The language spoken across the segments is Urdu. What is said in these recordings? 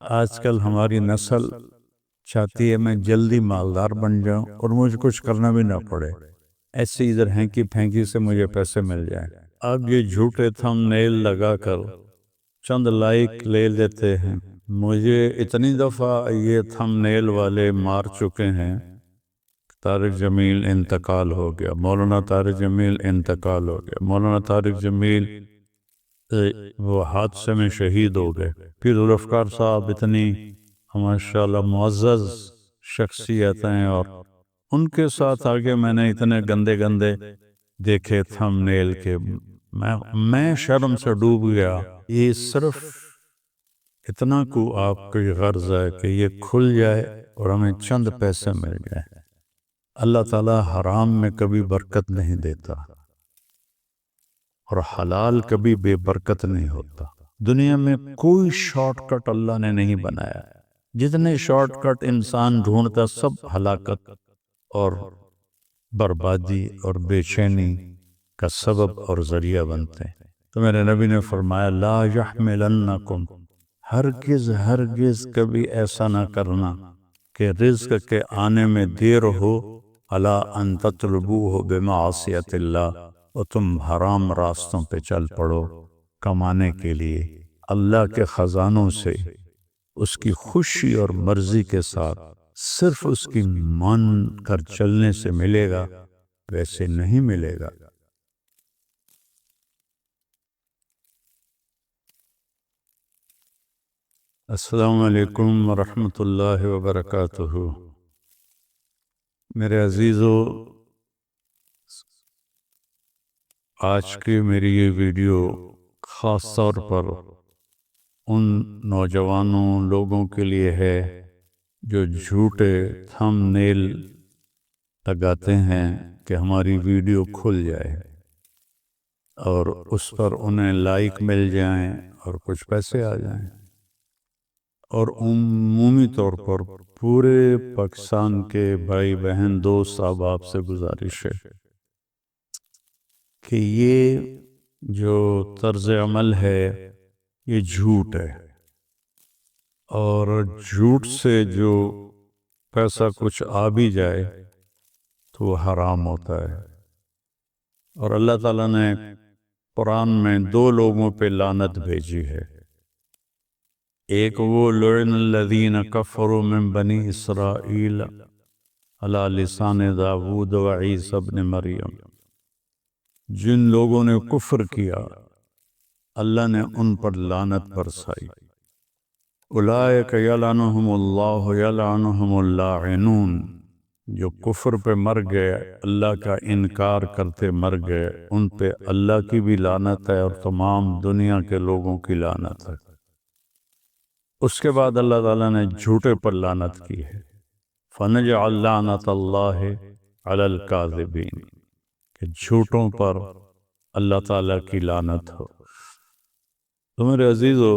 آج کل ہماری نسل چاہتی ہے میں جلدی مالدار بن جاؤں اور مجھے کچھ کرنا بھی نہ پڑے، ایسے ادھر ہینکی پھینکی سے مجھے پیسے مل جائیں۔ اب یہ جھوٹے تھم نیل لگا کر چند لائک لے لیتے ہیں۔ مجھے اتنی دفعہ یہ تھم نیل والے مار چکے ہیں۔ طارق جمیل انتقال ہو گیا، مولانا طارق جمیل انتقال ہو گیا، مولانا طارق جمیل وہ حادثے میں شہید ہو گئے۔ پھر ذوالفقار صاحب اتنی ماشاءاللہ معزز شخصیت ہیں، اور ان کے ساتھ آگے میں نے اتنے گندے گندے دیکھے تھم نیل کے میں شرم سے ڈوب گیا۔ یہ صرف اتنا کو آپ کی غرض ہے کہ یہ کھل جائے اور ہمیں چند پیسے مل جائے۔ اللہ تعالیٰ حرام میں کبھی برکت نہیں دیتا اور حلال کبھی بے برکت نہیں ہوتا۔ دنیا میں کوئی شارٹ کٹ اللہ نے نہیں بنایا، جتنے شارٹ کٹ انسان ڈھونڈتا سب ہلاکت اور بربادی اور بے چینی کا سبب اور ذریعہ بنتے ہیں۔ تو میرے نبی نے فرمایا لا یحملنکم، ہرگز ہرگز کبھی ایسا نہ کرنا کہ رزق کے آنے میں دیر ہو، الا ان تطلبوہ بمعصیت اللہ، اور تم حرام راستوں پہ چل پڑو کمانے کے لیے۔ اللہ کے خزانوں سے اس کی خوشی اور مرضی کے ساتھ صرف اس کی مان کر چلنے سے ملے گا، ویسے نہیں ملے گا۔ السلام علیکم ورحمۃ اللہ وبرکاتہ۔ میرے عزیزو، آج کی میری یہ ویڈیو خاص طور پر ان نوجوانوں لوگوں کے لیے ہے جو جھوٹے تھم نیل لگاتے ہیں کہ ہماری ویڈیو کھل جائے اور اس پر انہیں لائک مل جائیں اور کچھ پیسے آ جائیں۔ اور عمومی طور پر پورے پاکستان کے بھائی بہن دوست احباب سے گزارش ہے کہ یہ جو طرز عمل ہے یہ جھوٹ ہے، اور جھوٹ سے جو پیسہ کچھ آ بھی جائے تو وہ حرام ہوتا ہے۔ اور اللہ تعالیٰ نے قرآن میں دو لوگوں پہ لعنت بھیجی ہے، ایک وہ لعن الذین کفروا من بنی اسرائیل علی لسان داود و عیسی ابن مریم، جن لوگوں نے کفر کیا اللہ نے ان پر لعنت برسائی۔ اولئک یلعنہم اللہ یلعنہم اللاعنون، جو کفر پہ مر گئے، اللہ کا انکار کرتے مر گئے، ان پہ اللہ کی بھی لعنت ہے اور تمام دنیا کے لوگوں کی لعنت ہے۔ اس کے بعد اللہ تعالیٰ نے جھوٹے پر لعنت کی ہے، فَنَجْعَلْ لَعْنَةَ اللَّهِ عَلَى الْكَاذِبِينَ، کہ جھوٹوں پر اللہ تعالیٰ کی لعنت ہو۔ تو میرے عزیزو،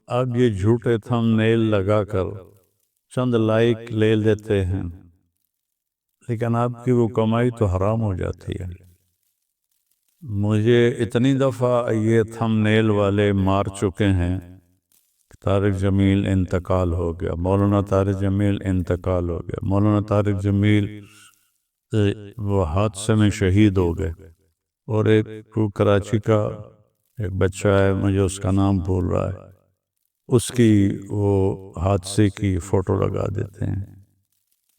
اب یہ جھوٹے تھم نیل لگا کر چند لائک لے لیتے ہیں، لیکن آپ کی وہ کمائی تو حرام ہو جاتی ہے۔ مجھے اتنی دفعہ یہ تھم نیل والے مار چکے ہیں۔ طارق جمیل انتقال ہو گیا، مولانا طارق جمیل انتقال ہو گیا، مولانا طارق جمیل وہ حادثے میں شہید ہو گئے۔ اور ایک کراچی کا ایک بچہ ہے، مجھے اس کا نام بھول رہا ہے، اس کی وہ حادثے کی فوٹو لگا دیتے ہیں۔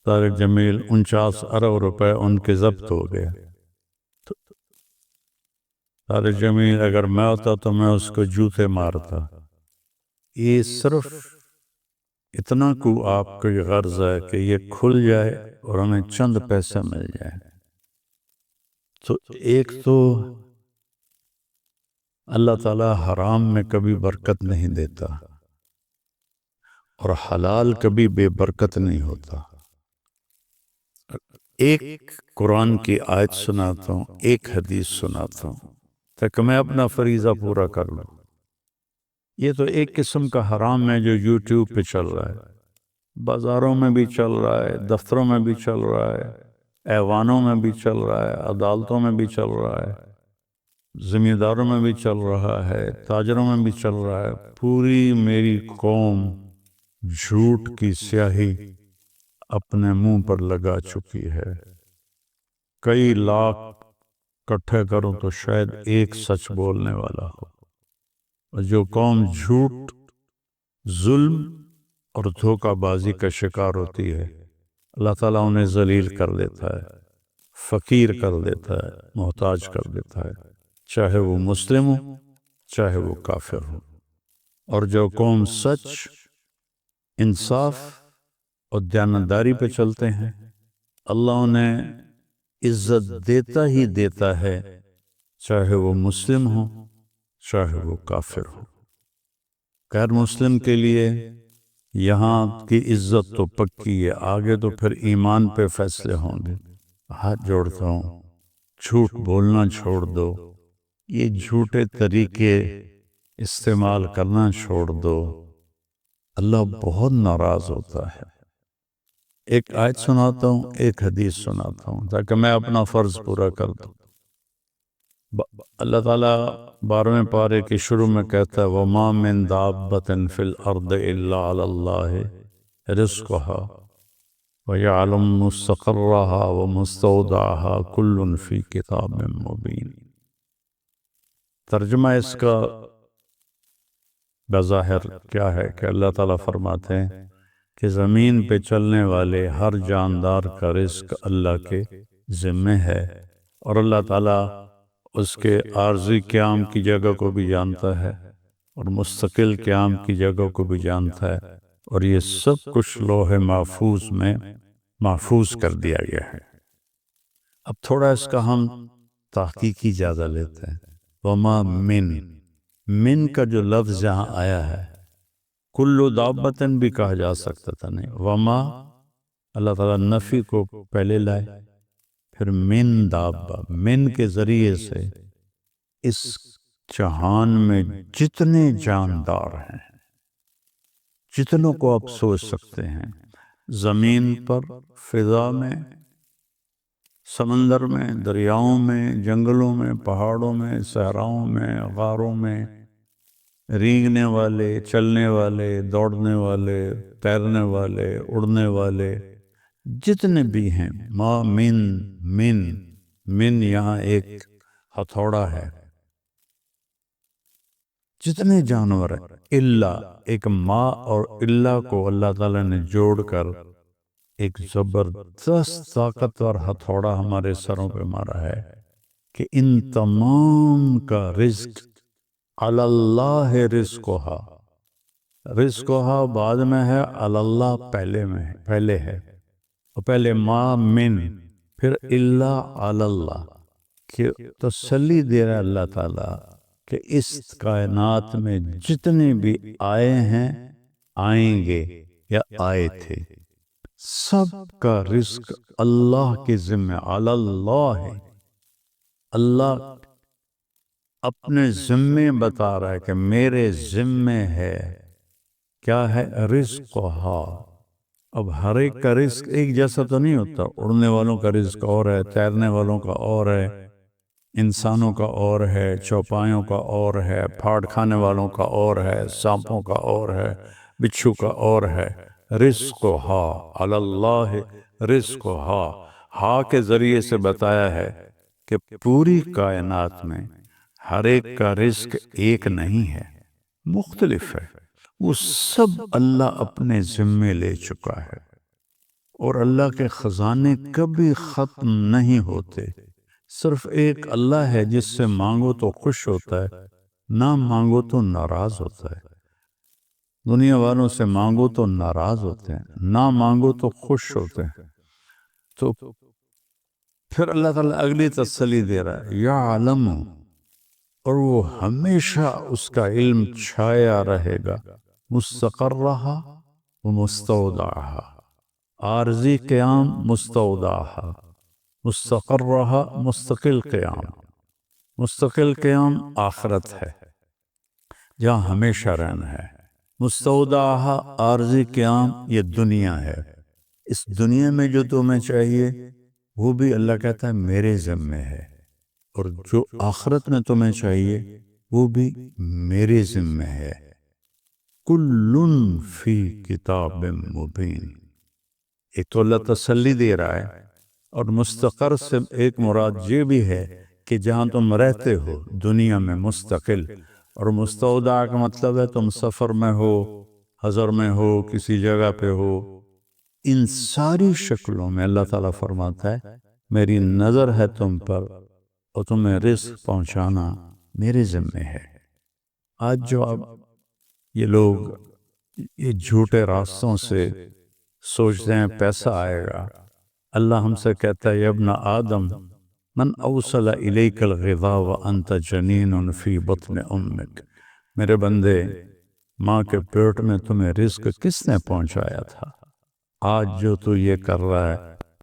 طارق جمیل 49 ارب روپے ان کے ضبط ہو گئے۔ طارق جمیل اگر میں ہوتا تو میں اس کو جوتے مارتا۔ یہ صرف اتنا کو آپ کی غرض ہے کہ یہ کھل جائے اور ہمیں چند پیسے مل جائیں۔ تو ایک تو اللہ تعالیٰ حرام میں کبھی برکت نہیں دیتا اور حلال کبھی بے برکت نہیں ہوتا۔ ایک قرآن کی آیت سناتا ہوں، ایک حدیث سناتا ہوں تاکہ میں اپنا فریضہ پورا کر لوں۔ یہ تو ایک قسم کا حرام ہے جو یوٹیوب پہ چل رہا ہے، بازاروں میں بھی چل رہا ہے، دفتروں میں بھی چل رہا ہے، ایوانوں میں بھی چل رہا ہے، عدالتوں میں بھی چل رہا ہے، زمینداروں میں بھی چل رہا ہے، تاجروں میں بھی چل رہا ہے۔ پوری میری قوم جھوٹ کی سیاہی اپنے منہ پر لگا چکی ہے۔ کئی لاکھ اکٹھے کروں تو شاید ایک سچ بولنے والا ہو، اور جو قوم جھوٹ، ظلم اور دھوکہ بازی کا شکار ہوتی ہے، اللہ تعالیٰ انہیں ذلیل کر دیتا ہے، فقیر کر دیتا ہے، محتاج کر دیتا ہے، چاہے وہ مسلم ہو چاہے وہ کافر ہو۔ اور جو قوم سچ، انصاف اور دیانتداری پہ چلتے ہیں، اللہ انہیں عزت دیتا ہی دیتا ہے، چاہے وہ مسلم ہو چاہے وہ کافر ہو۔ غیر مسلم کے لیے یہاں کی عزت تو پکی ہے، آگے تو پھر ایمان پہ فیصلے ہوں گے۔ ہاتھ جوڑتا ہوں، جھوٹ بولنا چھوڑ دو، یہ جھوٹے طریقے استعمال کرنا چھوڑ دو، اللہ بہت ناراض ہوتا ہے۔ ایک آیت سناتا ہوں، ایک حدیث سناتا ہوں تاکہ میں اپنا فرض پورا کر دوں۔ اللہ تعالیٰ 12ویں پارے کے شروع میں کہتا ہے وَمَا مِن دَابَّةٍ فِي الْأَرْضِ إِلَّا عَلَى اللَّهِ رِزْقُهَا وَيَعْلَمُ مُسْتَقَرَّهَا وَمُسْتَوْدَعَهَا كُلٌّ فِي كِتَابٍ مُبِينٍ۔ ترجمہ اس کا بظاہر کیا ہے کہ اللہ تعالیٰ فرماتے ہیں کہ زمین پہ چلنے والے ہر جاندار کا رزق اللہ کے ذمہ ہے، اور اللہ تعالیٰ اس کے عارضی قیام کی جگہ کو بھی جانتا ہے اور مستقل قیام کی جگہ کو بھی جانتا ہے، اور یہ سب کچھ لوح محفوظ میں محفوظ کر دیا گیا ہے۔ اب تھوڑا اس کا ہم تحقیقی جائزہ لیتے ہیں۔ وما من کا جو لفظ یہاں آیا ہے، کلو دابتن بھی کہا جا سکتا تھا، نہیں، وما اللہ تعالیٰ نفی کو پہلے لائے، پھر من دابہ، من کے ذریعے سے اس جہان میں جتنے جاندار ہیں، جتنوں کو آپ سوچ سکتے ہیں، زمین پر، فضا میں، سمندر میں، دریاؤں میں، جنگلوں میں، پہاڑوں میں، صحراؤں میں، غاروں میں، رینگنے والے، چلنے والے، دوڑنے والے، تیرنے والے، اڑنے والے، جتنے بھی ہیں، ما من یہاں ایک ہتھوڑا ہے، جتنے جانور ہیں، اللہ، ایک ما اور اللہ کو اللہ تعالیٰ نے جوڑ کر ایک زبردست طاقتور ہتھوڑا ہمارے سروں پہ مارا ہے کہ ان تمام کا رزق علی اللہ رزقہا، رزقہا بعد میں ہے، علی اللہ پہلے ہے، اور پہلے ما من، پھر اللہ علی اللہ، کہ تسلی دے رہا ہے اللہ تعالیٰ کہ اس کائنات میں جتنے بھی آئے ہیں، آئیں گے یا آئے تھے، سب کا رزق اللہ کے ذمہ، علی اللہ ہے۔ اللہ اپنے ذمے بتا رہا ہے کہ میرے ذمے ہے، کیا ہے؟ رزقہا۔ اب ہر ایک کا رزق ایک جیسا تو نہیں ہوتا، اڑنے والوں کا رزق اور ہے، تیرنے والوں کا اور ہے، انسانوں کا اور ہے، چوپایوں کا اور ہے، پھاڑ کھانے والوں کا اور ہے، سانپوں کا اور ہے، بچھو کا اور ہے۔ رزقہا علی اللہ رزقہا، ہا کے ذریعے سے بتایا ہے کہ پوری کائنات میں ہر ایک کا رزق ایک نہیں ہے، مختلف ہے، وہ سب اللہ اپنے ذمے لے چکا ہے، اور اللہ کے خزانے کبھی ختم نہیں ہوتے۔ صرف ایک اللہ ہے جس سے مانگو تو خوش ہوتا ہے، نہ مانگو تو ناراض ہوتا ہے۔ دنیا والوں سے مانگو تو ناراض ہوتے ہیں، نہ مانگو تو خوش ہوتے ہیں۔ تو پھر اللہ تعالیٰ اگلی تسلی دے رہا ہے، یعلم، اور وہ ہمیشہ اس کا علم چھایا رہے گا، مستقرہا و مستودعہا، عارضی قیام، مستودعہا، مستقرہا مستقل قیام، مستقل قیام آخرت ہے جہاں ہمیشہ رہنا ہے، مستودعہا عارضی قیام یہ دنیا ہے، اس دنیا میں جو تمہیں چاہیے وہ بھی اللہ کہتا ہے میرے ذمہ ہے، اور جو آخرت میں تمہیں چاہیے وہ بھی میرے ذمہ ہے۔ کل فی کتاب مبین۔ ایک تو اللہ تسلی دے رہا ہے، اور مستقر سے ایک مراد یہ بھی ہے کہ جہاں تم رہتے ہو دنیا میں مستقل، اور مستودع کا مطلب ہے تم سفر میں ہو، حضر میں ہو، کسی جگہ پہ ہو، ان ساری شکلوں میں اللہ تعالیٰ فرماتا ہے میری نظر ہے تم پر، اور تمہیں رزق پہنچانا میرے ذمہ ہے۔ آج جو اب یہ لوگ یہ جھوٹے راستوں سے سوچتے ہیں پیسہ آئے گا، اللہ ہم سے کہتا ہے یا ابن آدم من اوصل الیک الغذاء وانت جنین فی بطن امک، میرے بندے ماں کے پیٹ میں تمہیں رزق کس نے پہنچایا تھا؟ آج جو تو یہ کر رہا ہے،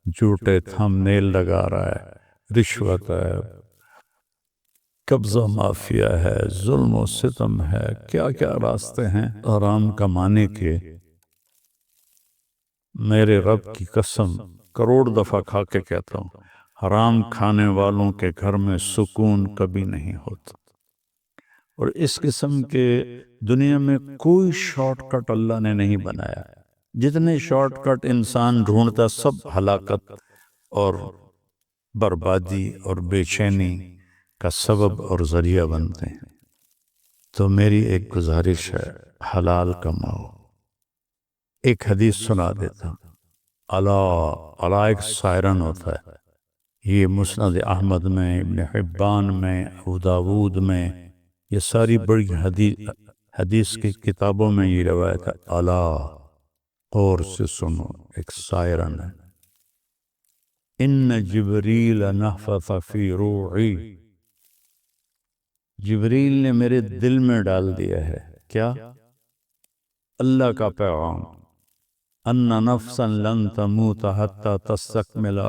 جھوٹے تھم نیل لگا رہا ہے، رشوت ہے، قبضہ مافیا ہے، ظلم و ستم ہے، کیا کیا راستے ہیں حرام کمانے کے، میرے رب کی قسم کروڑ دفعہ کھا کے کہتا ہوں حرام کھانے والوں کے گھر میں سکون کبھی نہیں ہوتا۔ اور اس قسم کے دنیا میں کوئی شارٹ کٹ اللہ نے نہیں بنایا، جتنے شارٹ کٹ انسان ڈھونڈتا سب ہلاکت اور بربادی اور بے چینی کا سبب اور ذریعہ بنتے ہیں۔ تو میری ایک گزارش ہے، حلال کماؤ۔ ایک حدیث سنا دیتا ہوں، اللہ ایک سائرن ہوتا ہے، یہ مسند احمد میں، ابن حبان میں، ابو داود میں، یہ ساری بڑی حدیث کی کتابوں میں یہ روایت ہے، اللہ غور سے سنو، ایک سائرن ہے، ان جبریل نفث فی روعی، جبریل نے میرے دل میں ڈال دیا ہے کیا؟ اللہ کا پیغام، ان نفسا لن تموت حتی تستکمل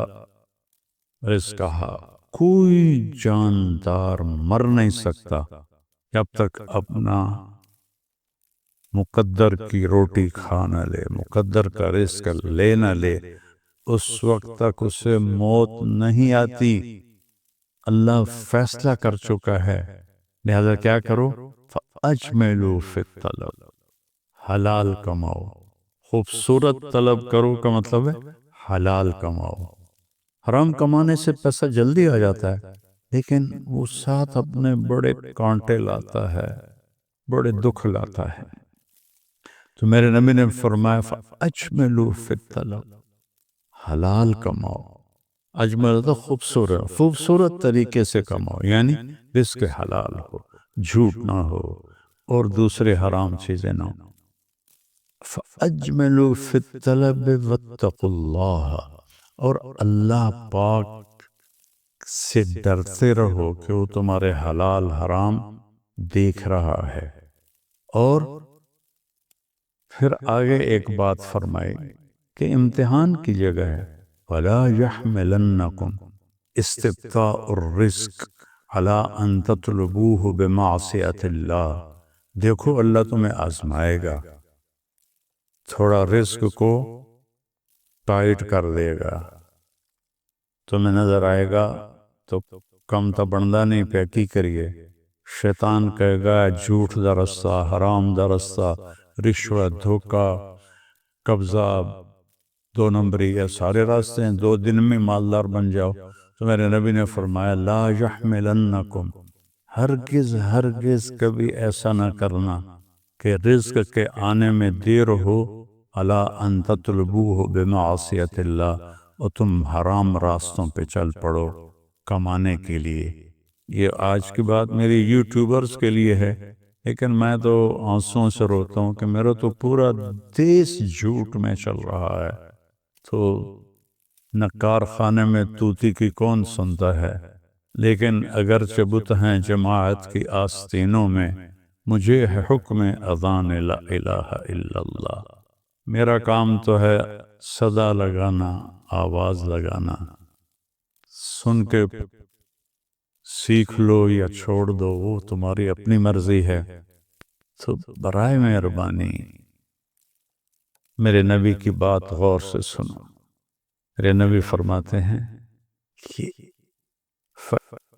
رزقہا، کوئی جاندار مر نہیں سکتا جب تک اپنا مقدر کی روٹی کھا نہ لے، مقدر کا رزق لے نہ لے، اس وقت تک اسے موت نہیں آتی۔ اللہ فیصلہ کر چکا ہے، لہذا کیا کرو؟ فَأَجْمِلُوا فِي الطَّلَبِ، حلال کماؤ، خوبصورت طلب کرو کا مطلب ہے حلال کماؤ۔ حرام کمانے سے پیسہ جلدی آ جاتا ہے، لیکن وہ ساتھ اپنے بڑے کانٹے لاتا ہے، بڑے دکھ لاتا ہے۔ تو میرے نبی نے فرمایا فَأَجْمِلُوا فِي الطَّلَبِ، حلال کماؤ، اجمل تو خوبصورت طریقے سے کماؤ، یعنی رزق حلال ہو، جھوٹ نہ ہو، اور دوسرے حرام چیزیں نہ ہو۔ فَأَجْمِلُوا فِي الطَّلَبِ وَاتَّقُوا اللَّهَ، اور اللہ پاک سے ڈرتے رہو کہ وہ تمہارے حلال حرام دیکھ رہا ہے۔ اور پھر آگے ایک بات فرمائی کہ امتحان کی جگہ ہے، وَلَا يَحْمِلَنَّكُمْ اسْتِبْطَاءُ الرِّزْقِ عَلَىٰ أَن تَطْلُبُوهُ بِمَعْصِيَةِ اللَّهِ، دیکھو اللہ تمہیں آزمائے گا، تھوڑا رزق کو ٹائٹ کر دے گا، تمہیں نظر آئے گا تو کم تا بندہ نہیں پہ کی کریے، شیطان کہے گا جھوٹ دا رستہ، حرام دا رستہ، رشوت، دھوکہ، قبضہ، دو نمبری، یہ سارے راستے ہیں، 2 دن میں مالدار بن جاؤ۔ تو میرے نبی نے فرمایا لا یحملنکم، ہرگز کبھی ایسا نہ کرنا کہ رزق کے آنے میں دیر ہو، الا ان تطلبوہ بمعصیت اللہ، اور تم حرام راستوں پہ چل پڑو کمانے کے لیے۔ یہ آج کی بات میری یوٹیوبرز کے لیے ہے، لیکن میں تو آنسوں سے روتا ہوں کہ میرا تو پورا دیس جھوٹ میں چل رہا ہے، تو نہ کارخانے میں طوطی کی کون سنتا ہے، لیکن اگر چبت ہیں جماعت کی آستینوں میں، مجھے ہے حکم اذان لا الہ الا اللہ، میرا کام تو ہے صدا لگانا، آواز لگانا، سن کے سیکھ لو یا چھوڑ دو وہ تمہاری اپنی مرضی ہے۔ تو برائے مہربانی میرے نبی کی بات غور سے سنو۔ میرے نبی فرماتے ہیں کہ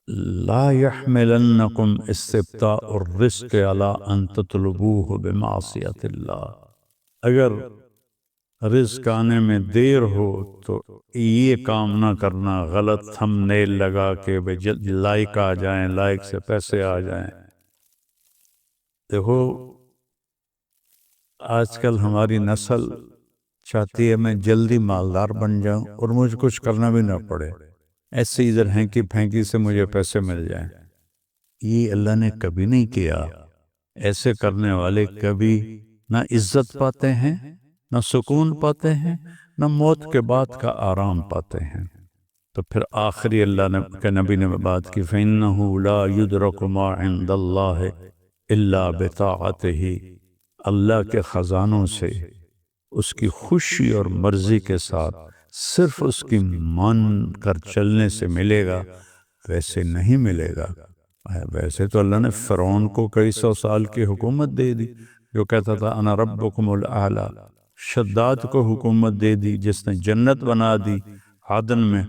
لا يحملنكم استبطاء الرزق على ان تطلبوه بمعصیت اللہ، اگر رزق آنے میں دیر ہو تو یہ کام نہ کرنا غلط تھم نیل لگا کے لائک آ جائیں، لائک سے پیسے آ جائیں۔ دیکھو آج کل ہماری نسل چاہتی ہے میں جلدی مالدار بن جاؤں اور مجھے کچھ کرنا بھی نہ پڑے، ایسے ادھر ہینکی پھینکی سے مجھے پیسے مل جائیں۔ یہ اللہ نے کبھی نہیں کیا۔ ایسے کرنے والے کبھی نہ عزت پاتے ہیں، نہ سکون پاتے ہیں، نہ موت کے بعد کا آرام پاتے ہیں۔ تو پھر آخری اللہ نے کہ نبی نے بات کی فَإِنَّهُ لَا يُدْرَكُ مَا عِندَ اللَّهِ إِلَّا بِطَاعَتِهِ، اللہ کے خزانوں سے اس کی خوشی اور مرضی کے ساتھ صرف اس کی مان کر چلنے سے ملے گا، ویسے نہیں ملے گا۔ ویسے تو اللہ نے فرعون کو کئی سو سال کی حکومت دے دی، جو کہتا تھا انا ربکم الاعلی۔ شداد کو حکومت دے دی جس نے جنت بنا دی عدن میں۔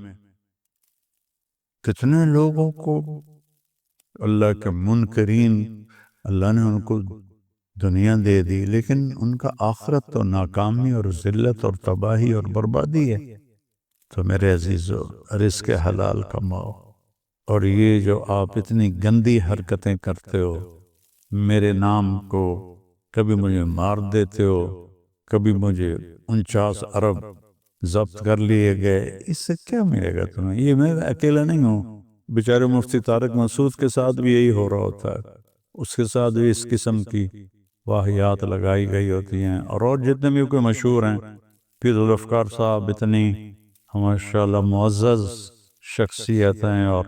کتنے لوگوں کو اللہ کے منکرین اللہ نے ان کو دنیا دے دی، لیکن ان کا آخرت تو ناکامی اور ذلت اور تباہی اور بربادی ہے۔ تو میرے عزیزو، رزق حلال کماؤ، اور یہ جو آپ اتنی گندی حرکتیں کرتے ہو، میرے نام کو کبھی مجھے مار دیتے ہو، کبھی مجھے 49 ارب ضبط کر لیے گئے، اس سے کیا ملے گا تمہیں؟ یہ میں اکیلا نہیں ہوں، بیچارے مفتی طارق مسعود کے ساتھ بھی یہی ہو رہا ہوتا ہے، اس کے ساتھ بھی اس قسم کی واہیات لگائی گئی ہوتی ہیں، اور جتنے بھی کوئی مشہور ہیں، پیر ذوالفقار صاحب اتنی ماشاءاللہ معزز شخصیت ہیں، اور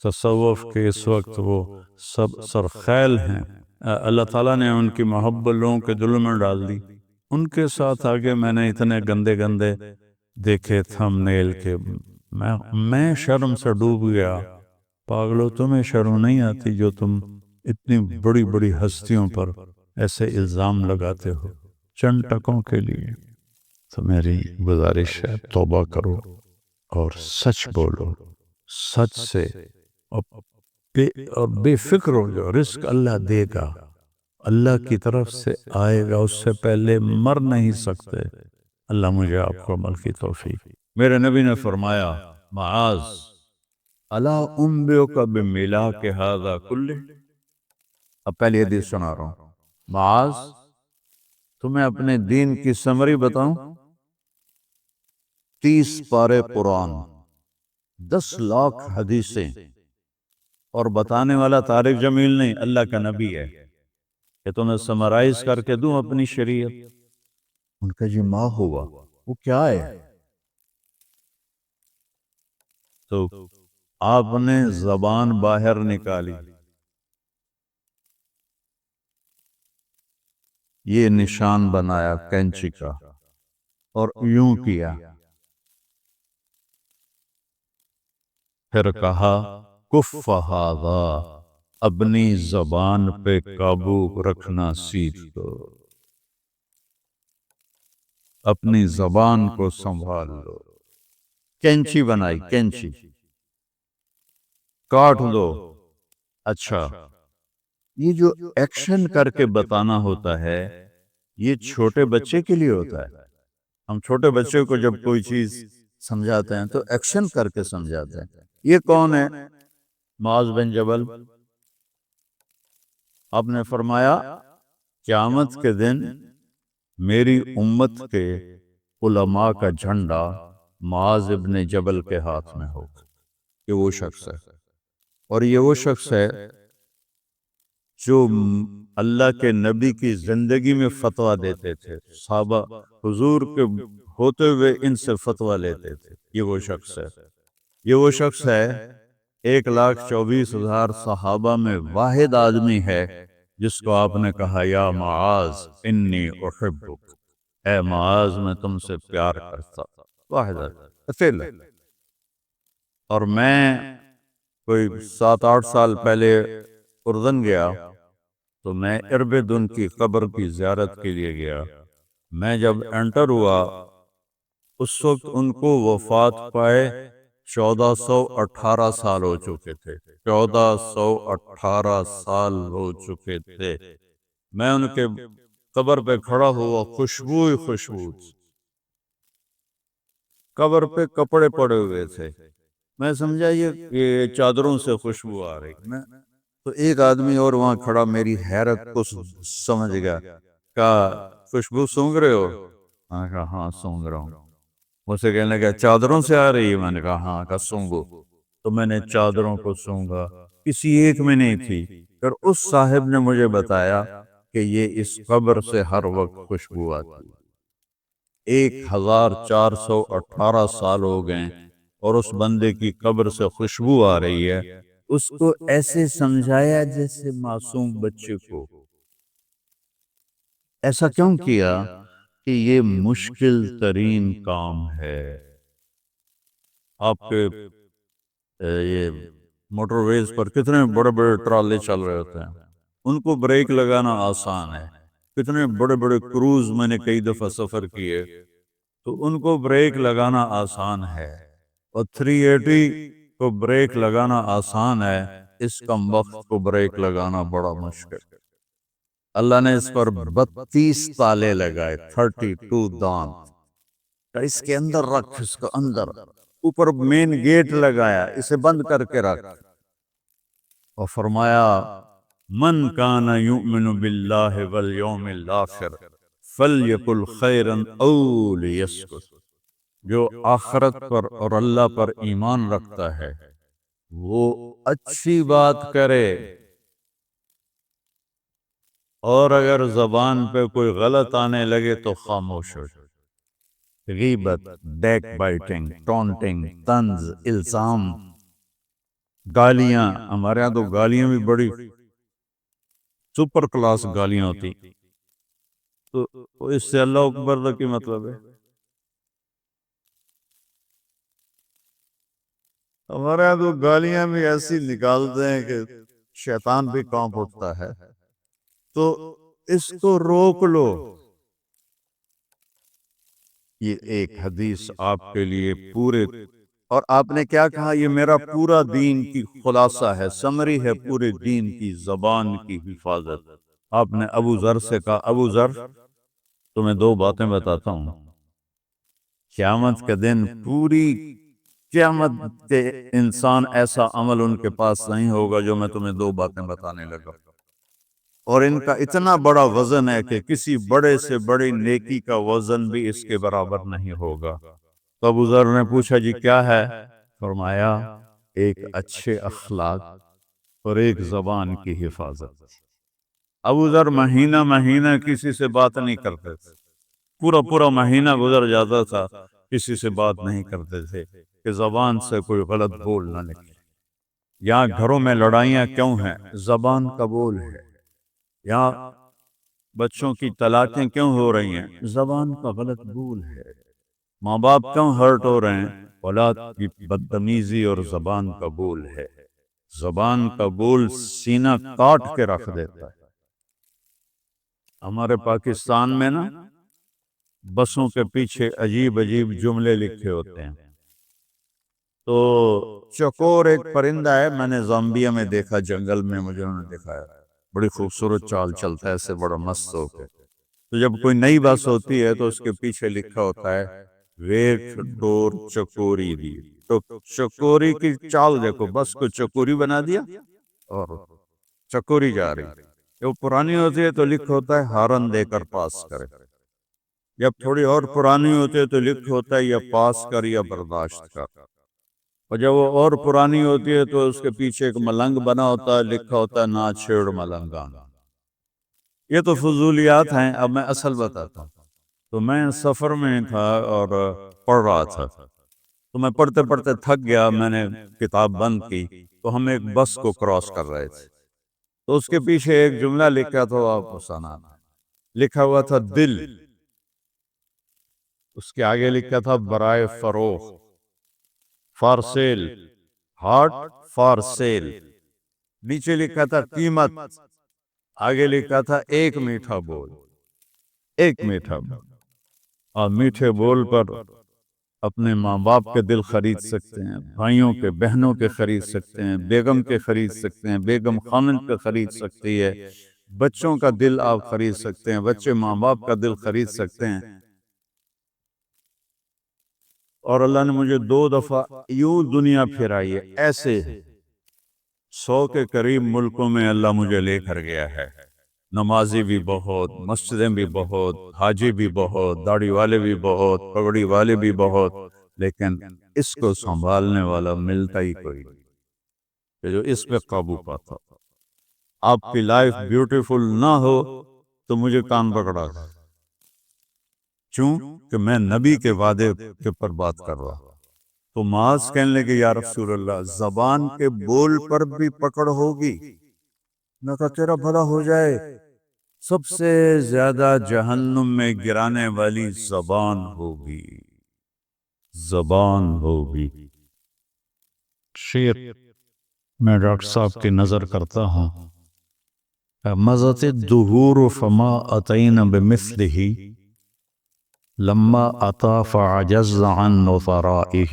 تصوف کے اس وقت وہ سب سرخیل ہیں۔ اللہ تعالیٰ نے ان کی محبت لوگوں کے دلوں میں ڈال دی۔ ان کے ساتھ آگے میں نے اتنے گندے گندے دیکھے تھم نیل کے، میں شرم سے ڈوب گیا۔ پاگلو، تمہیں شرم نہیں آتی جو تم اتنی بڑی بڑی ہستیوں پر ایسے الزام لگاتے ہو چند ٹکوں کے لیے؟ تو میری گزارش ہے توبہ کرو اور سچ بولو، سچ سے، اور بے فکر ہو جو رزق اللہ دے گا، اللہ کی طرف سے آئے گا، اس سے پہلے مر نہیں سکتے۔ اللہ مجھے آپ کو عمل کی توفیق۔ میرے نبی نے فرمایا معاذ الا انبئک بملاک ھذا کلہ، اب پہلی حدیث سنا رہا ہوں، معاذ تمہیں اپنے دین کی سمری بتاؤں؟ 30 پارے قرآن، 10 لاکھ حدیثیں، اور بتانے والا طارق جمیل نہیں، اللہ کا نبی ہے، کہ تمہیں سمرائز کر کے دوں اپنی شریعت۔ ان کا جی ماں ہوا، وہ کیا ہے؟ تو آپ نے زبان باہر نکالی، یہ نشان بنایا کینچی کا، اور یوں کیا، پھر کہا کف ھذا، اپنی زبان پہ قابو رکھنا سیکھ لو، اپنی زبان کو سنبھال لو۔ کینچی بنائی، کینچی، کاٹ دو۔ اچھا، یہ جو ایکشن کر کے بتانا ہوتا ہے، یہ چھوٹے بچے کے لیے ہوتا ہے۔ ہم چھوٹے بچے کو جب کوئی چیز سمجھاتے ہیں تو ایکشن کر کے سمجھاتے ہیں۔ یہ کون ہے؟ معاذ بن جبل۔ آپ نے فرمایا قیامت کے دن میری امت کے علماء کا جھنڈا معاذ ابن جبل کے ہاتھ میں ہوگا۔ یہ وہ شخص ہے، اور یہ وہ شخص ہے جو اللہ کے نبی کی زندگی میں فتویٰ دیتے تھے، صحابہ حضور کے ہوتے ہوئے ان سے فتویٰ لیتے تھے۔ یہ وہ شخص ہے، یہ وہ شخص ہے 1,24,000 صحابہ میں واحد آدمی ہے جس کو آپ نے کہا یا معاذ انی احبک، اے معاذ میں تم سے پیار کرتا، واحد اکیلا۔ اور میں کوئی 7-8 سال پہلے اردن گیا تو میں اربدن کی قبر کی زیارت کے لیے گیا۔ میں جب انٹر ہوا اس وقت ان کو وفات پائے 1418 سال ہو چکے تھے، 1418 سال ہو چکے تھے۔ میں ان کے قبر پہ کھڑا ہوا، خوشبو ہی خوشبو تھی، قبر پہ کپڑے پڑے ہوئے تھے۔ میں سمجھا یہ چادروں سے خوشبو آ رہی میں تو ایک آدمی اور وہاں کھڑا میری حیرت کو سمجھ گیا، کہا خوشبو سونگ رہے ہو؟ میں نے کہا ہاں سونگ رہا ہوں۔ مجھے کہنے لگا چادروں سے آ رہی ہے؟ میں نے کہا ہاں۔ کہا سونگو۔ تو میں نے چادروں کو سونگا، کسی ایک میں نہیں تھی، پھر اس صاحب نے مجھے بتایا کہ یہ اس قبر سے ہر وقت خوشبو آتی ہے۔ 1418 سال ہو گئے اور اس بندے کی قبر سے خوشبو آ رہی ہے۔ اس کو ایسے سمجھایا جیسے معصوم بچے کو۔ ایسا کیوں کیا؟ کہ یہ مشکل ترین کام ہے۔ آپ کے یہ موٹر ویز پر کتنے بڑے بڑے ٹرالے چل رہے ہوتے ہیں، ان کو بریک لگانا آسان ہے۔ کتنے بڑے بڑے کروز میں نے کئی دفعہ سفر کیے تو ان کو بریک لگانا آسان ہے، اور 380 کو بریک لگانا آسان ہے، اس کم وقت کو بریک لگانا بڑا مشکل۔ اللہ نے اس پر 32 تالے لگائے، 32 دانت، اس کے اندر رکھ، اس کو اندر، اوپر مین گیٹ لگایا، اسے بند کر کے رکھ، اور فرمایا من کان یؤمن باللہ والیوم الآخر فلیقل خیرا او لیسکت، جو آخرت پر اور اللہ پر ایمان رکھتا ہے وہ اچھی بات کرے، اور اگر زبان پہ کوئی غلط آنے لگے تو خاموش ہو جائے۔ غیبت، بیک بائٹنگ، ٹونٹنگ، طنز، الزام، گالیاں، ہمارے ہاں تو گالیاں بھی بڑی سپر کلاس گالیاں ہوتی، تو اس سے اللہ اکبر کی مطلب ہے۔ ہمارے یہاں تو گالیاں بھی ایسی نکالتے ہیں کہ شیطان بھی کانپ اٹھتا ہے، تو اس کو روک لو۔ یہ ایک حدیث آپ کے لیے پورے، اور آپ نے کیا کہا؟ یہ میرا پورا دین کی خلاصہ ہے، سمری ہے پورے دین کی، زبان کی حفاظت۔ آپ نے ابو ذر سے کہا ابو ذر تمہیں دو باتیں بتاتا ہوں، قیامت کے دن پوری قیامت کے انسان ایسا عمل ان کے پاس نہیں ہوگا جو میں تمہیں دو باتیں بتانے لگا، اور ان کا اتنا بڑا وزن ہے کہ کسی بڑے سے بڑی نیکی کا وزن بھی اس کے برابر نہیں ہوگا۔ تو ابو ذر نے پوچھا جی کیا ہے؟ فرمایا ایک اچھے اخلاق اور ایک زبان کی حفاظت۔ ابو ذر مہینہ مہینہ کسی سے بات نہیں کرتے تھے، پورا پورا مہینہ گزر جاتا تھا کسی سے بات نہیں کرتے تھے کہ زبان سے کوئی غلط بول نہ نکلے۔ یہاں گھروں میں لڑائیاں کیوں ہیں؟ زبان کا بول ہے۔ یہاں بچوں کی طلاقیں کیوں ہو رہی ہیں؟ زبان کا غلط بول ہے۔ ماں باپ کیوں ہرٹ ہو رہے ہیں؟ اولاد کی بدتمیزی اور زبان کا بول ہے۔ زبان کا بول سینہ کاٹ کے رکھ دیتا ہے۔ ہمارے پاکستان میں نا بسوں کے پیچھے عجیب عجیب جملے لکھے ہوتے ہیں۔ تو چکور ایک پرندہ ہے، میں نے زامبیا میں دیکھا، جنگل میں مجھے انہوں نے دکھایا، بڑی خوبصورت چال چلتا ہے ایسے، بڑا مست ہو کے۔ تو جب کوئی نئی بس ہوتی ہے تو اس کے پیچھے لکھا ہوتا ہے ویٹ ڈور چکوری دی، تو چکوری کی چال دیکھو، بس کو چکوری بنا دیا اور چکوری جا رہی۔ جب پرانی ہوتی ہے تو لکھا ہوتا ہے ہارن دے کر پاس کرے، جب تھوڑی اور پرانی ہوتی ہے تو لکھا ہوتا ہے یا پاس کر یا برداشت کر، اور جب وہ اور پرانی ہوتی ہے تو اس کے پیچھے ایک ملنگ بنا ہوتا ہے، لکھا ہوتا ہے نہ چھیڑ ملنگان۔ یہ تو فضولیات ہیں، اب میں اصل بتاتا ہوں۔ تو میں سفر میں تھا اور پڑھ رہا تھا، تو میں پڑھتے پڑھتے تھک گیا، میں نے کتاب بند کی، تو ہم ایک بس کو کراس کر رہے تھے، تو اس کے پیچھے ایک جملہ لکھا تھا، آپ سنا، لکھا ہوا تھا دل، اس کے آگے لکھا تھا برائے فروخت، for sale, heart for sale, نیچے لکھا تھا قیمت، آگے لکھا تھا ایک میٹھا بول، ایک میٹھا بول، اور میٹھے بول پر اپنے ماں باپ کے دل خرید سکتے ہیں، بھائیوں کے بہنوں کے خرید سکتے ہیں، بیگم کے خرید سکتے ہیں، بیگم خامند کے خرید سکتی ہے، بچوں کا دل آپ خرید سکتے ہیں، بچے ماں باپ کا دل خرید سکتے ہیں۔ اور اللہ نے مجھے 2 دفعہ یوں دنیا پھرائی ہے، ایسے 100 کے قریب ملکوں میں اللہ مجھے لے کر گیا ہے، نمازی بھی بہت، مسجدیں بھی بہت، حاجی بھی بہت، داڑھی والے بھی بہت، پگڑی والے بھی بہت، لیکن اس کو سنبھالنے والا ملتا ہی کوئی نہیں کہ جو اس پہ قابو پاتا۔ آپ کی لائف بیوٹیفل نہ ہو تو مجھے کان پکڑا، کیوں کہ میں نبی کے وعدے کے پر بات کر رہا ہوں۔ تو معاذ کہنے لگے یا رسول اللہ زبان کے بول پر بھی پکڑ ہوگی؟ میں کہا تیرا بھلا ہو جائے، سب سے زیادہ جہنم میں گرانے والی زبان ہوگی، زبان ہوگی۔ شیر میں ڈاکٹر صاحب کی نظر کرتا ہوں، مزت الدہور فما اتین بمثلہ لما اتا فعجز عن نظرائہ۔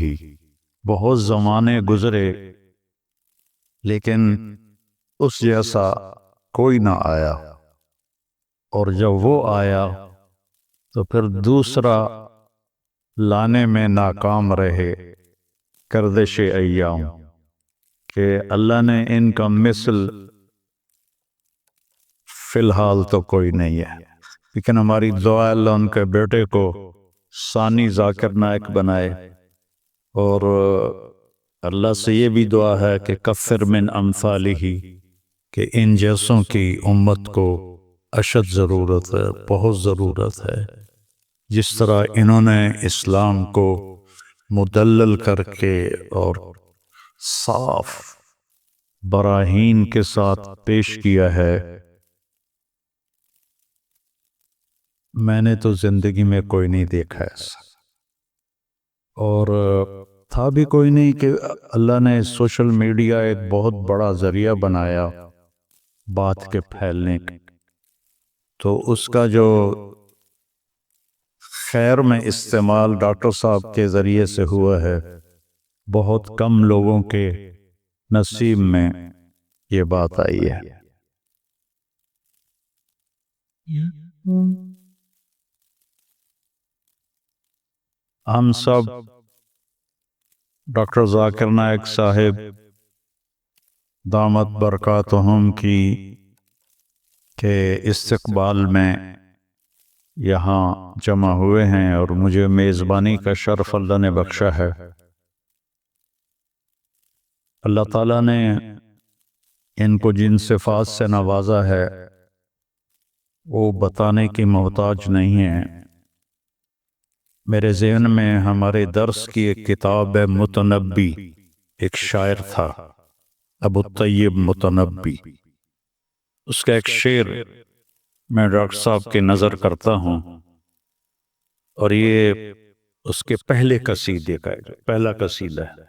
بہت زمانے گزرے لیکن اس جیسا کوئی نہ آیا، اور جب وہ آیا تو پھر دوسرا لانے میں ناکام رہے، گردش ایام، کہ اللہ نے ان کا مثل فی الحال تو کوئی نہیں ہے، لیکن ہماری دعا اللہ ان کے بیٹے کو ثانی ذاکر نائک بنائے، اور اللہ سے یہ بھی دعا ہے کہ کفر من امثالہ، کہ ان جیسوں کی امت کو اشد ضرورت ہے، بہت ضرورت ہے۔ جس طرح انہوں نے اسلام کو مدلل کر کے اور صاف براہین کے ساتھ پیش کیا ہے، میں نے تو زندگی میں کوئی نہیں دیکھا ایسا، اور تھا بھی کوئی نہیں کہ اللہ نے سوشل میڈیا ایک بہت بڑا ذریعہ بنایا بات کے پھیلنے کا، تو اس کا جو خیر میں استعمال ڈاکٹر صاحب کے ذریعے سے ہوا ہے، بہت کم لوگوں کے نصیب میں یہ بات آئی ہے۔ ہم سب ڈاکٹر ذاکر نائک صاحب دامت برکاتہم کی کے استقبال میں یہاں جمع ہوئے ہیں، اور مجھے میزبانی کا شرف اللہ نے بخشا ہے۔ اللہ تعالیٰ نے ان کو جن صفات سے نوازا ہے وہ بتانے کی محتاج نہیں ہے۔ میرے ذہن میں ہمارے درس کی ایک کتاب ہے متنبی، ایک شاعر تھا ابو الطیب متنبی، اس کا ایک شعر میں ڈاکٹر صاحب کی نظر کرتا ہوں، اور یہ اس کے پہلے قصیدے کا پہلا قصیدہ ہے۔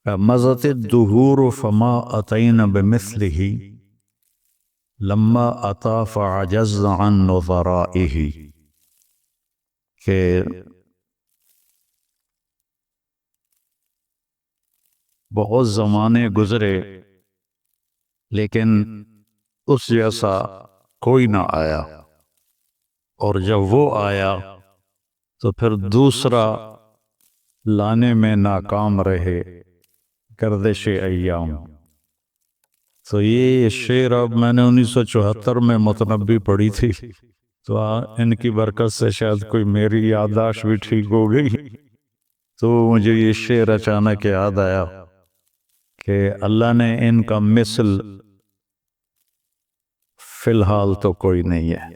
مزت الدہور فما اتین بمثلہ لما اتا فعجز عن نظرائہ، کہ بہت زمانے گزرے لیکن اس جیسا کوئی نہ آیا، اور جب وہ آیا تو پھر دوسرا لانے میں ناکام رہے، گردش ایام۔ تو یہ شعر اب میں نے 1974 میں متنبی پڑھی تھی، تو ان کی برکت سے شاید کوئی میری یادداشت بھی ٹھیک ہو گئی، تو مجھے یہ شعر اچانک یاد آیا کہ اللہ نے ان کا مثل فی الحال تو کوئی نہیں ہے،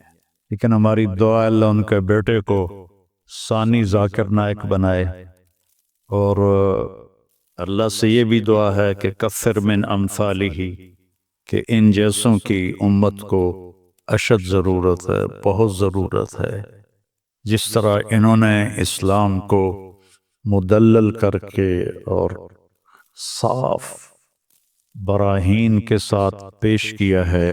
لیکن ہماری دعا اللہ ان کے بیٹے کو ثانی ذاکر نائک بنائے، اور اللہ سے یہ بھی دعا ہے کہ کفر من امثالہ، کہ ان جیسوں کی امت کو اشد ضرورت ہے، بہت ضرورت ہے۔ جس طرح انہوں نے اسلام کو مدلل کر کے اور صاف براہین کے ساتھ پیش کیا ہے،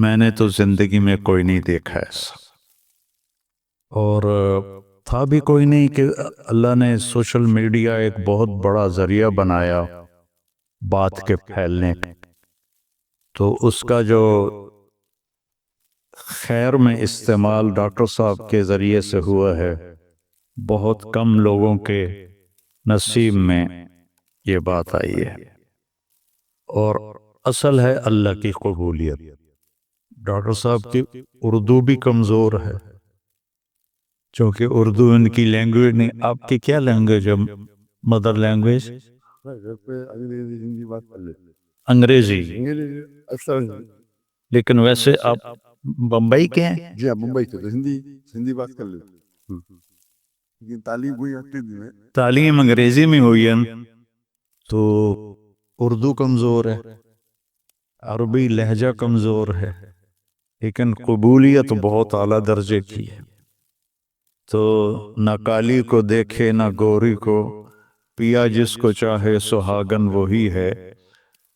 میں نے تو زندگی میں کوئی نہیں دیکھا ایسا۔ اور تھا بھی کوئی نہیں کہ اللہ نے سوشل میڈیا ایک بہت بڑا ذریعہ بنایا بات کے پھیلنے کا، تو اس کا جو خیر میں استعمال ڈاکٹر صاحب کے ذریعے سے ہوا ہے، بہت کم لوگوں کے نصیب میں یہ بات آئی ہے، اور اصل ہے اللہ کی قبولیت۔ ڈاکٹر صاحب کی اردو بھی کمزور ہے، چونکہ اردو ان کی لینگویج نہیں۔ آپ کی کیا لینگویج ہے مدر لینگویج؟ انگریزی۔ لیکن ویسے آپ بمبئی کے ہیں؟ جی ہاں، ممبئی سے، تو ہندی بات کر لیتے ہیں، لیکن تعلیم ہوئی اپنی تعلیم انگریزی میں ہوئی ہے تو اردو کمزور ہے، عربی لہجہ کمزور ہے، لیکن قبولیت بہت اعلیٰ درجے کی ہے۔ تو نہ کالی کو دیکھے نہ گوری کو، پیا جس کو چاہے سہاگن وہی ہے۔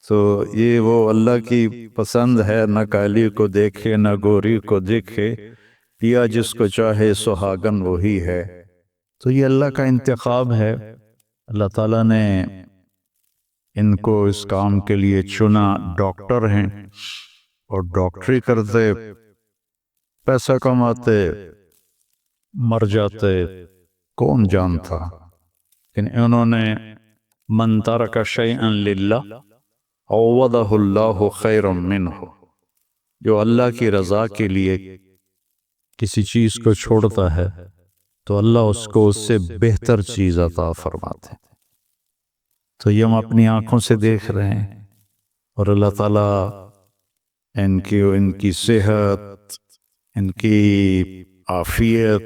تو یہ وہ اللہ کی پسند ہے، نہ کالی کو دیکھے نہ گوری کو دیکھے، پیا جس کو چاہے سہاگن وہی ہے۔ تو یہ اللہ کا انتخاب ہے، اللہ تعالیٰ نے ان کو اس کام کے لیے چنا۔ ڈاکٹر ہیں اور ڈاکٹری کرتے، پیسہ کماتے، مر جاتے، کون جانتا۔ لیکن انہوں نے من ترک شیئا للہ عوضہ اللہ خیرا منہ، جو اللہ کی رضا کے لیے کسی چیز کو چھوڑتا ہے تو اللہ اس کو اس سے بہتر چیز عطا فرماتے ہیں۔ تو یہ ہم اپنی آنکھوں سے دیکھ رہے ہیں، اور اللہ تعالیٰ ان کی صحت، ان کی عافیت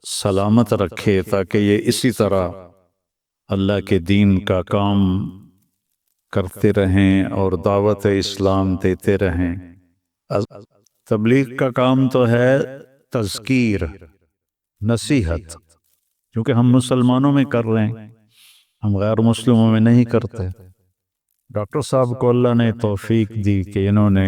سلامت رکھے، تاکہ یہ اسی طرح اللہ کے دین کا کام کرتے رہیں اور دعوت اسلام دیتے رہیں۔ تبلیغ کا کام تو ہے تذکیر، نصیحت، کیونکہ ہم مسلمانوں میں کر رہے ہیں، ہم غیر مسلموں میں نہیں کرتے۔ ڈاکٹر صاحب کو اللہ نے توفیق دی کہ انہوں نے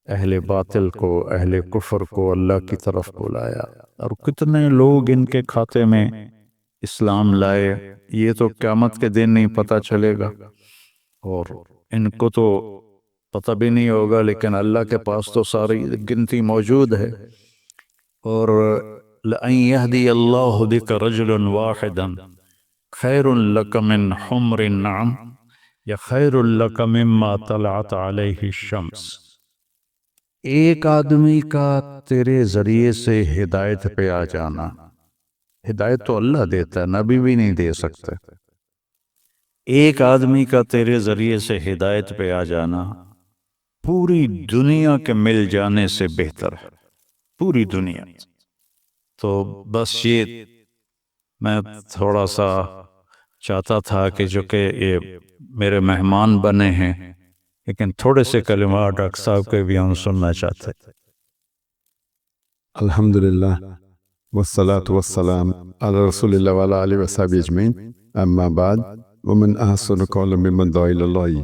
اہل باطل کو، اہل کفر کو اللہ کی طرف بلایا، اور کتنے لوگ ان کے کھاتے میں اسلام لائے، یہ تو قیامت کے دن نہیں پتہ چلے گا، اور ان کو تو پتہ بھی نہیں ہوگا، لیکن اللہ کے پاس تو ساری گنتی موجود ہے۔ اور لَأَن يَهْدِيَ اللَّهُ بِكَ رَجُلًا وَاحِدًا خَيْرٌ لَكَ مِنْ حُمْرِ النَّعَمِ یا خَيْرٌ لَكَ مِمَّا طَلَعَتْ عَلَيْهِ الشَّمْسُ۔ ایک آدمی کا تیرے ذریعے سے ہدایت پہ آ جانا، ہدایت تو اللہ دیتا ہے، نبی بھی نہیں دے سکتے۔ ایک آدمی کا تیرے ذریعے سے ہدایت پہ آ جانا پوری دنیا کے مل جانے سے بہتر ہے، پوری دنیا۔ تو بس یہ میں تھوڑا سا چاہتا تھا کہ جو کہ یہ میرے مہمان بنے ہیں، لیکن تھوڑے سے کلمات ڈاکٹر صاحب کے بھی ہم سننا چاہتے ہیں۔ الحمدللہ والصلاة والسلام علی رسول اللہ وعلی آلہ وصحبہ اجمعین، اما بعد، ومن احسن قولا ممن دعا الی اللہ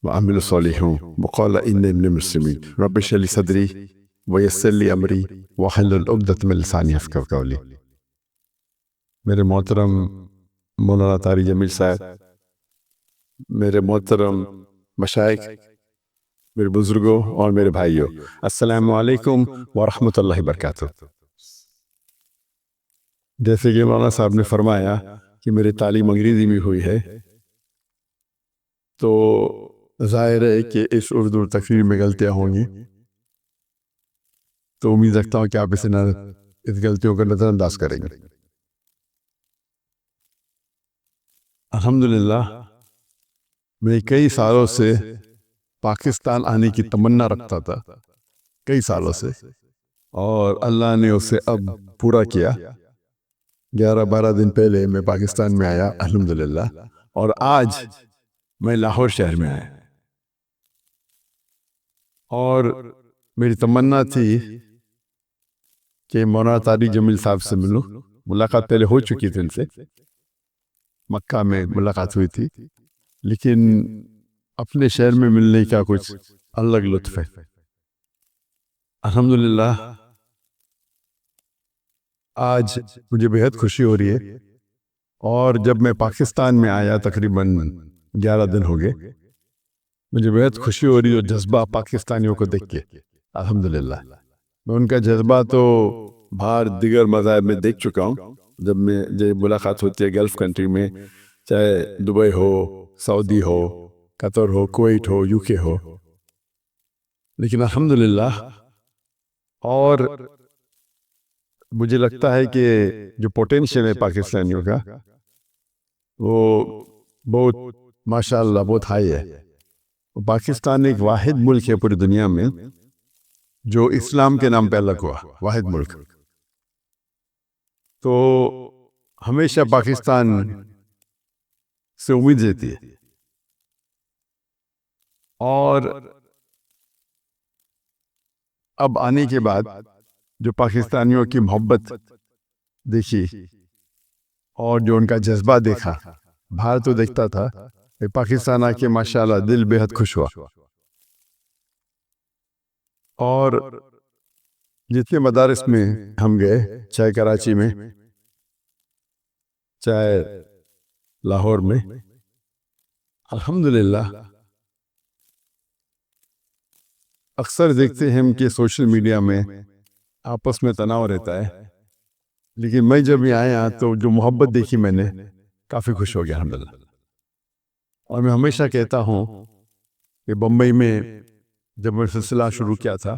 وعمل صالحا وقال انی من المسلمین، رب اشرح لی صدری ویسر لی امری واحلل عقدۃ من لسانی یفقہوا قولی۔ میرے محترم مولانا طارق جمیل صاحب، میرے محترم مشائخ، میرے بزرگوں اور میرے بھائیوں، السلام علیکم ورحمۃ اللہ وبرکاتہ۔ جیسے کہ مولانا صاحب نے فرمایا کہ میری تعلیم انگریزی میں ہوئی ہے، تو ظاہر ہے کہ اس اردو تقریر میں غلطیاں ہوں گی، تو امید رکھتا ہوں کہ آپ اس غلطیوں کو نظر انداز کریں گے۔ الحمدللہ میں کئی سالوں سے پاکستان آنے کی تمنا رکھتا تھا، کئی سالوں سے، اور اللہ نے اسے اب پورا کیا۔ 11-12 دن پہلے میں پاکستان میں آیا الحمدللہ، اور آج میں لاہور شہر میں آیا، اور میری تمنا تھی کہ مولانا طارق جمیل صاحب سے ملوں۔ ملاقات پہلے ہو چکی تھی ان سے، مکہ میں ملاقات ہوئی تھی، لیکن اپنے شہر میں ملنے کا کچھ الگ لطف ہے۔ الحمدللہ آج مجھے بہت خوشی ہو رہی ہے، اور جب میں پاکستان میں آیا تقریباً 11 دن ہو گئے، مجھے بہت خوشی ہو رہی ہے جذبہ پاکستانیوں کو دیکھ کے۔ الحمدللہ میں ان کا جذبہ تو باہر دیگر مذاہب میں دیکھ چکا ہوں، جب ملاقات ہوتی ہے گلف کنٹری میں، چاہے Dubai who, Saudi who, Qatar who, Kuwait who, you کے ہو، لیکن الحمدللہ اور مجھے لگتا ہے کہ جو پوٹینشیل ہے پاکستانیوں کا وہ بہت ماشاءاللہ بہت ہائی ہے۔ پاکستان ایک واحد ملک ہے پوری دنیا میں جو اسلام کے نام پہ الگ ہوا، واحد ملک۔ تو ہمیشہ پاکستان سے امید رہتی ہے، اور اب آنے کے بعد جو پاکستانیوں کی محبت دیکھی اور جو ان کا جذبہ دیکھا، باہر تو دیکھتا تھا، پاکستان آ کے ماشاءاللہ دل بہت خوش ہوا۔ اور جتنے مدارس میں ہم گئے، چاہے کراچی میں، چاہے لاہور میں، الحمدللہ اکثر دیکھتے ہیں ہم کہ سوشل میڈیا میں آپس میں تناؤ رہتا ہے، لیکن میں جب یہاں آیا تو جو محبت دیکھی میں نے، کافی خوش ہو گیا الحمدللہ۔ اور میں ہمیشہ کہتا ہوں کہ بمبئی میں جب میں سلسلہ شروع کیا تھا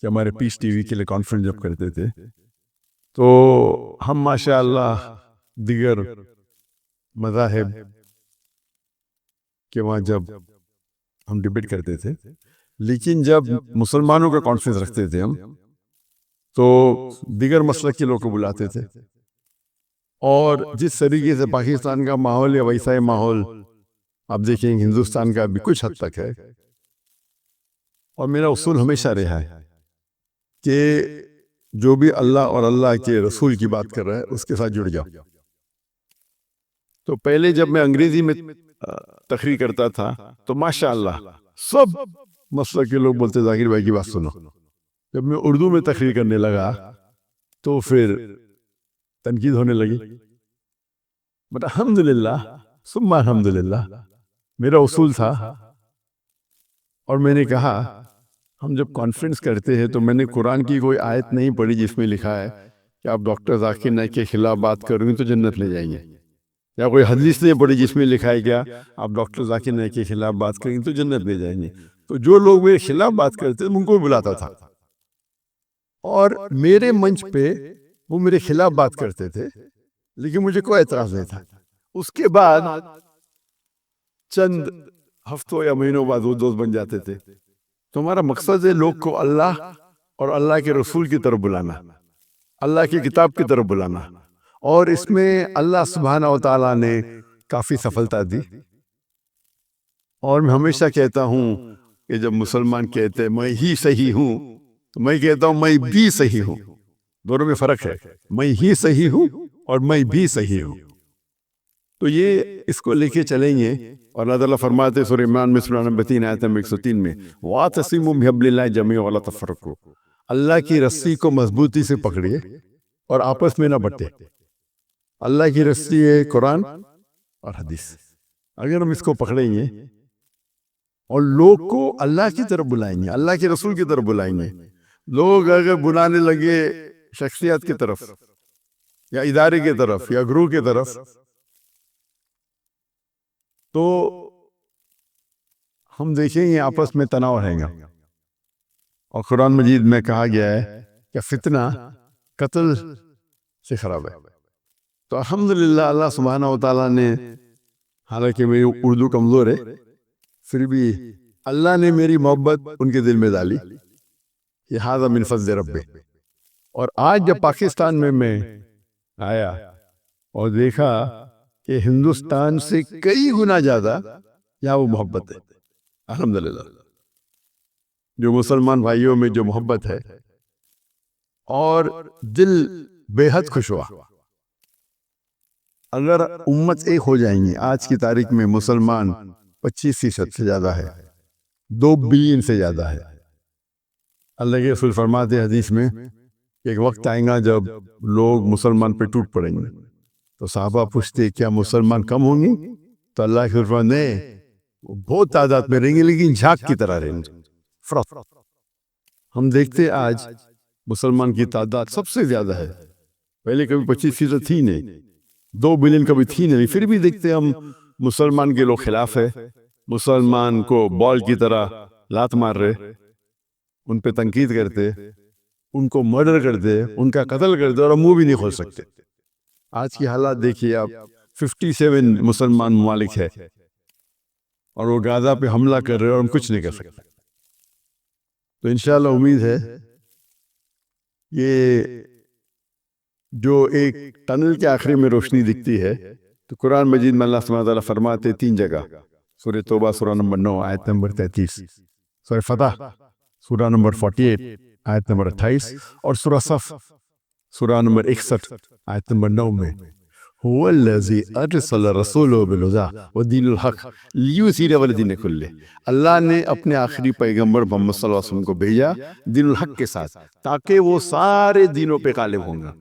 کہ ہمارے پیس ٹی وی کے لیے کانفرنس جب کرتے تھے، تو ہم ماشاءاللہ دیگر مذاہب کے وہاں جب ہم ڈیبیٹ کرتے تھے، لیکن جب مسلمانوں کا کانفرنس رکھتے تھے ہم، تو دیگر مسلک کے لوگوں کو بلاتے تھے، اور جس طریقے سے پاکستان کا ماحول ہے ویسا ہی ماحول آپ دیکھیں ہندوستان کا بھی کچھ حد تک ہے۔ اور میرا اصول ہمیشہ رہا ہے کہ جو بھی اللہ اور اللہ کے رسول کی بات کر رہا ہے اس کے ساتھ جڑ جاؤ۔ تو پہلے جب میں انگریزی میں تقریر کرتا تھا تو ماشاءاللہ سب مسلک کے لوگ بولتے ذاکر بھائی کی بات سنو۔ جب میں اردو میں تقریر کرنے لگا تو پھر تنقید ہونے لگی، بٹ الحمدللہ ثم الحمدللہ میرا اصول تھا، اور میں نے کہا ہم جب کانفرنس کرتے ہیں تو میں نے قرآن کی کوئی آیت نہیں پڑھی جس میں لکھا ہے کہ آپ ڈاکٹر ذاکر نائک کے خلاف بات کریں گے تو جنت لے جائیں گے، یا کوئی حدیث نہیں پڑھی جس میں لکھا ہے کیا آپ ڈاکٹر ذاکر نائک کے خلاف بات کریں گے تو جنت لے جائیں گے۔ تو جو لوگ میرے خلاف بات کرتے تھے ان کو بلاتا تھا، اور میرے منچ پہ وہ میرے خلاف بات کرتے تھے، لیکن مجھے کوئی اعتراض نہیں تھا۔ اس کے بعد چند ہفتوں یا مہینوں بعد وہ دوست بن جاتے تھے۔ تو ہمارا مقصد ہے لوگ کو اللہ اور اللہ کے رسول کی طرف بلانا، اللہ کی کتاب کی طرف بلانا، اور اس میں اللہ سبحانہ و تعالیٰ نے کافی سفلتا دی۔ اور میں ہمیشہ کہتا ہوں کہ جب مسلمان کہتے ہیں میں ہی صحیح ہوں، تو میں کہتا ہوں میں بھی صحیح ہوں۔ دونوں میں فرق ہے، میں ہی صحیح ہوں اور میں بھی صحیح ہوں۔ تو یہ اس کو لے کے چلیں گے، اور اللہ تعالیٰ فرماتے ہیں سورہ عمران میں سورہ نمبر 3 آیت نمبر 103 میں وَاعْتَصِمُوا بِحَبْلِ اللَّهِ جَمِيعًا وَلَا تَفَرَّقُوا، اللہ کی رسی کو مضبوطی سے پکڑیے اور آپس میں نہ بٹے۔ اللہ کی رسی ہے قرآن اور حدیث، اگر ہم اس کو پکڑیں گے اور لوگ کو اللہ کی طرف بلائیں گے، اللہ کے رسول کی طرف بلائیں گے، لوگ اگر بلانے لگے شخصیت کی طرف یا ادارے کی طرف یا گروہ کی طرف، تو ہم دیکھیں گے آپس میں تناؤ رہیں گا۔ اور قرآن مجید میں کہا گیا ہے کہ فتنہ قتل سے خراب ہے۔ تو الحمدللہ اللہ سبحانہ و تعالیٰ نے، حالانکہ میری اردو کمزور ہے، پھر بھی اللہ نے میری محبت ان کے دل میں ڈالی، یہ ھذا من فضل ربی۔ اور آج جب پاکستان میں آیا اور دیکھا کہ ہندوستان سے کئی گنا زیادہ یہاں وہ محبت ہے، الحمدللہ جو مسلمان بھائیوں میں جو محبت ہے، اور دل بے حد خوش ہوا۔ اگر امت ایک ہو جائیں گی، آج کی تاریخ میں مسلمان 25% سے زیادہ ہے، 2 بلین سے زیادہ ہے۔ اللہ کے رسول فرماتے ہیں حدیث میں کہ ایک وقت آئے گا جب لوگ مسلمان پہ ٹوٹ پڑیں گے، تو صحابہ پوچھتے کیا مسلمان کم ہوں گے؟ تو اللہ کے رسول نہیں، وہ بہت تعداد میں رہیں گے لیکن جھاگ کی طرح رہیں گے، فرق۔ ہم دیکھتے آج مسلمان کی تعداد سب سے زیادہ ہے، پہلے کبھی 25% تھی نہیں، 2 بلین کبھی تھی نہیں، پھر بھی دیکھتے ہم مسلمان کے لوگ خلاف ہے، مسلمان کو بال کی طرح لات مار رہے، ان پہ تنقید کرتے، ان کو مرڈر کرتے، ان کا قتل کرتے، اور ہم منہ بھی نہیں کھول سکتے۔ آج کی حالات دیکھیے آپ، 57 مسلمان ممالک ہے اور وہ غزہ پہ حملہ کر رہے اور ہم کچھ نہیں کر سکتے۔ تو انشاءاللہ امید ہے یہ جو ایک ٹنل کے آخری میں روشنی دکھتی ہے، تو قرآن مجید میں اللہ سبحانہ وتعالیٰ فرماتے 3 جگہ، سورہ توبہ سورہ نمبر 9 آیت نمبر 33، سورہ فتح سورہ نمبر 48 آیت نمبر 28، اور سورہ صف سورہ نمبر 61 آیت نمبر 9 میں هو الذی ارسل رسولہ بالہدی ودین الحق لیظہرہ علی الدین کلہ، اللہ نے اپنے آخری پیغمبر محمد صلی اللہ علیہ وسلم کو بھیجا دین الحق کے ساتھ تاکہ وہ سارے دینوں پہ غالب ہوں گا،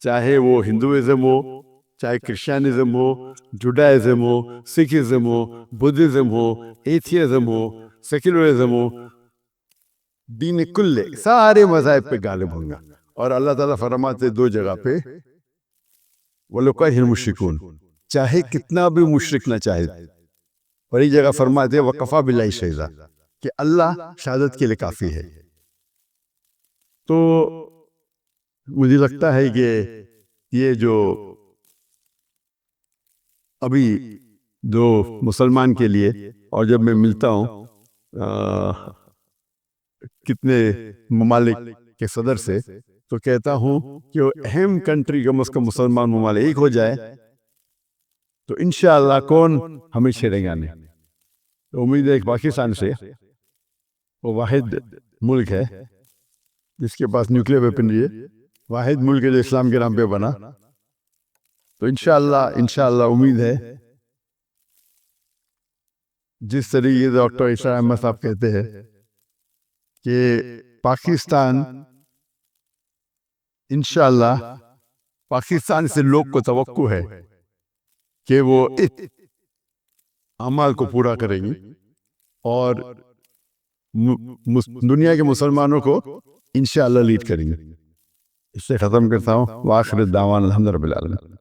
چاہے وہ ہندوازم ہو، چاہے کرسچینزم ہو، جوڈائزم ہو، سکھزم ہو، بدھزم ہو، ایتھیزم ہو، سیکولرزم ہو، دین کلے سارے مذاہب پہ غالب ہوں گا۔ اور اللہ تعالیٰ فرماتے 2 جگہ پہ وَلَوْ كَرِهَ الْمُشْرِكُونَ، چاہے کتنا بھی مشرک نہ چاہے، اور ایک جگہ فرماتے وَكَفَى بِاللَّهِ شَهِيدًا، کہ اللہ شہادت کے لیے کافی ہے۔ تو مجھے لگتا ہے کہ یہ جو ابھی جو مسلمان کے لیے، اور جب میں ملتا ہوں کتنے ممالک کے صدر سے، تو کہتا ہوں کہ وہ اہم کنٹری کم از کم مسلمان ممالک ایک ہو جائے تو انشاءاللہ کون ہمیں چھیڑے گا نہیں۔ تو امید ہے ایک پاکستان سے، وہ واحد ملک ہے جس کے پاس نیوکلیر ویپنری ہے، واحد ملک ہے جو اسلام کے نام پہ بنا، تو انشاءاللہ امید ہے جس طریقے سے ڈاکٹر عیسیٰ احمد صاحب کہتے ہیں کہ پاکستان انشاءاللہ پاکستان سے لوگ کو توقع ہے کہ وہ اعمال کو پورا کریں گی اور دنیا کے مسلمانوں کو انشاءاللہ لیڈ کریں گے۔ اس سے ختم کرتا ہوں، وآخر الدعوانا الحمد للہ رب العالمین۔